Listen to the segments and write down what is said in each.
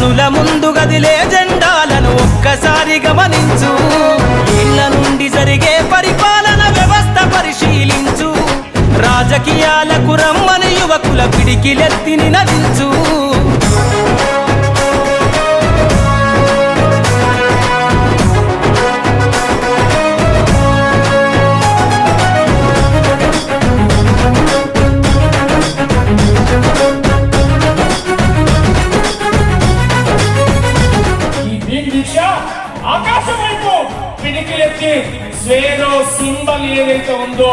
కనుల ముందు గదిలే జెండాలను ఒక్కసారి గమనించు. ఇళ్ల నుండి జరిగే పరిపాలన వ్యవస్థ పరిశీలించు. రాజకీయాలకు రమ్మని యువకుల పిడికిలెత్తి నినదించు. ఆకాశం వైపు పిడికిలెత్తి స్వేరో సింబల్ ఏదైతే ఉందో,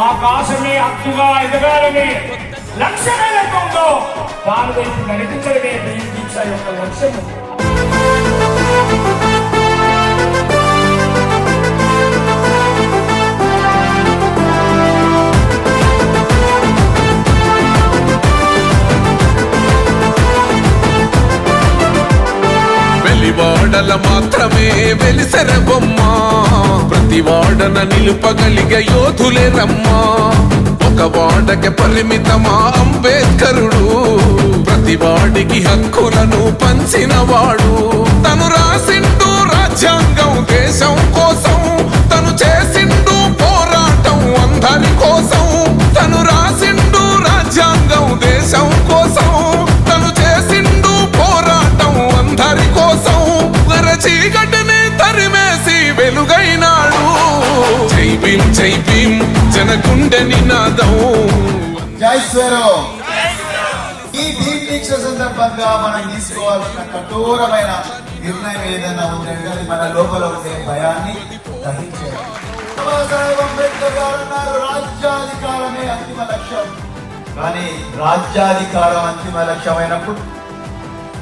ఆకాశమే హక్కుగా ఎదగాలని లక్ష్యం ఏదైతే ఉందో దాని వైపు నడిపించడమే భీమ్ దీక్ష యొక్క లక్ష్యము. వాడల మాత్రమే వెలిసెర బొమ్మ, ప్రతి వాడన నిలుపగలిగే యోధులే రమ్మా. ఒక వాడకి పరిమితమా అంబేద్కరుడు, ప్రతి వాడికి హక్కులను పంచిన వాడు. తను రాసిండు రాజ్యాంగం దేశం కోసం, తను చేసిండు పోరాటం అందరి కోసం. తను రాసిండు రాజ్యాంగం దేశం కోసం, తను చేసిండు పోరాటం అందరి కోసం. చీకటిని తరిమేసి వెలుగైనాడు. జై భీమ్ జై భీమ్ జనగుండె నినాదం. జై స్వేరో. ఈ భీమ్ దీక్ష సందర్భంగా మనం తీసుకోవాల్సిన కఠోరమైన నిర్ణయం ఏదైనా ఉందంటే అది మన లోపల ఉండే భయాన్ని గ్రహించాలి. బాబాసాహెబ్ అంబేద్కర్ గారు అన్నారు, రాజ్యాధికారమే అంతిమ లక్ష్యం. కానీ రాజ్యాధికారం అంతిమ లక్ష్యమైనప్పుడు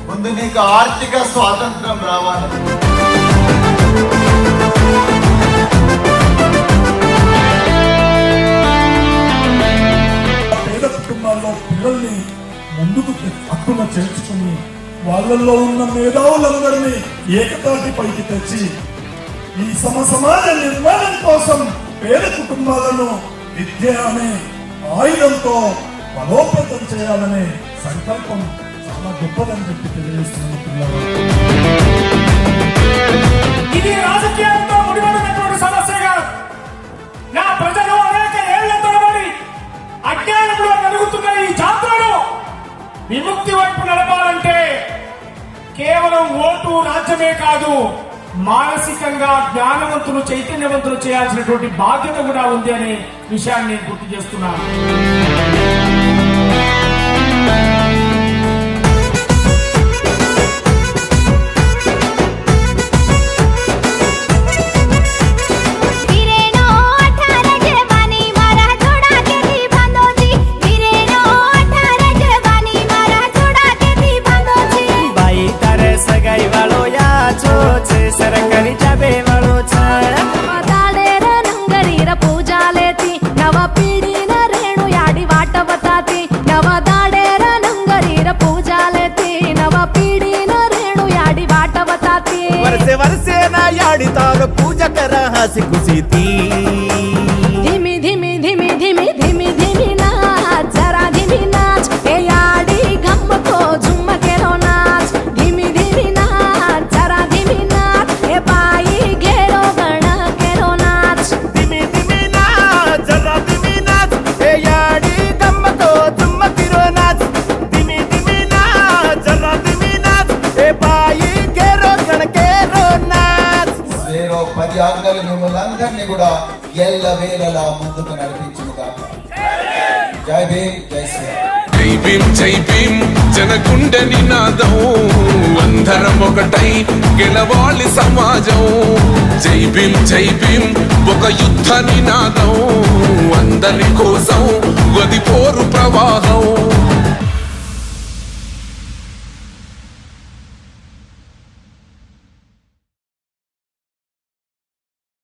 ముందు నీకు ఆర్థిక స్వాతంత్రం రావాలి. పేద కుటుంబాల్లో పిల్లల్ని ముందుకు హక్కున చేర్చుకుని వాళ్ళల్లో ఉన్న మేధావులందరినీ ఏకతాటి పైకి తెచ్చి ఈ సమాజ నిర్మాణం కోసం పేద కుటుంబాలను విద్య అనే ఆయుధంతో బలోపేతం చేయాలనే సంకల్పం చాలా గొప్పదని చెప్పి తెలియజేస్తున్న పిల్లలు. ఇది రాజకీయాలతో ముడిపడినటువంటి సమస్యగా నా ప్రజలు అనేక ఏళ్ల తరబడి అజ్ఞానంలో నలుగుతున్న ఈ జాతులను విముక్తి వైపు నడపాలంటే కేవలం ఓటు రాజ్యమే కాదు, మానసికంగా జ్ఞానవంతులు చైతన్యవంతులు చేయాల్సినటువంటి బాధ్యత కూడా ఉంది అనే విషయాన్ని నేను గుర్తు చేస్తున్నాను. सरकारी जाबे वालो दाडेर नंगरीर पूजा लेती नव पीढ़ी न रेणु याडी वाट बताती. नव दाडेर नंगरीर पूजा लेती नव पीढ़ी न रेणु याडी वाट बताती. वर्षे वर्षे ना याडी तार पूजा कर हसी खुशी थी. धीमी धीमी धीमी धीमी धीमी धीमी नाच जरा धीमी नाच ए याडी गम को झुम के रो नाच. धीमी धीमी नाच जरा धीमी नाच ए पाई घेरो गण के रो नाच. धीमी धीमी नाच जरा धीमी नाच ए याडी गम को झुम के रो नाच. धीमी धीमी नाच जरा धीमी नाच ए पाई घेरो गण के रो नाच. స్వేరో 10 ఆజ్ఞలు మిమ్మల్ని అందరినీ కూడా ఎల్ల వేళలా ముందుకు నడిపించుగా. జై భీమ్ జై స్వేరో. జై భీమ్ జై భీమ్ జనగుండె నినాదం. అందరం ఒకటై గెలవాలి సమాజం. జై భీమ్ జై భీమ్ ఒక యుద్ధ నినాదం. అందరి కోసం గది పోరు ప్రవాహం.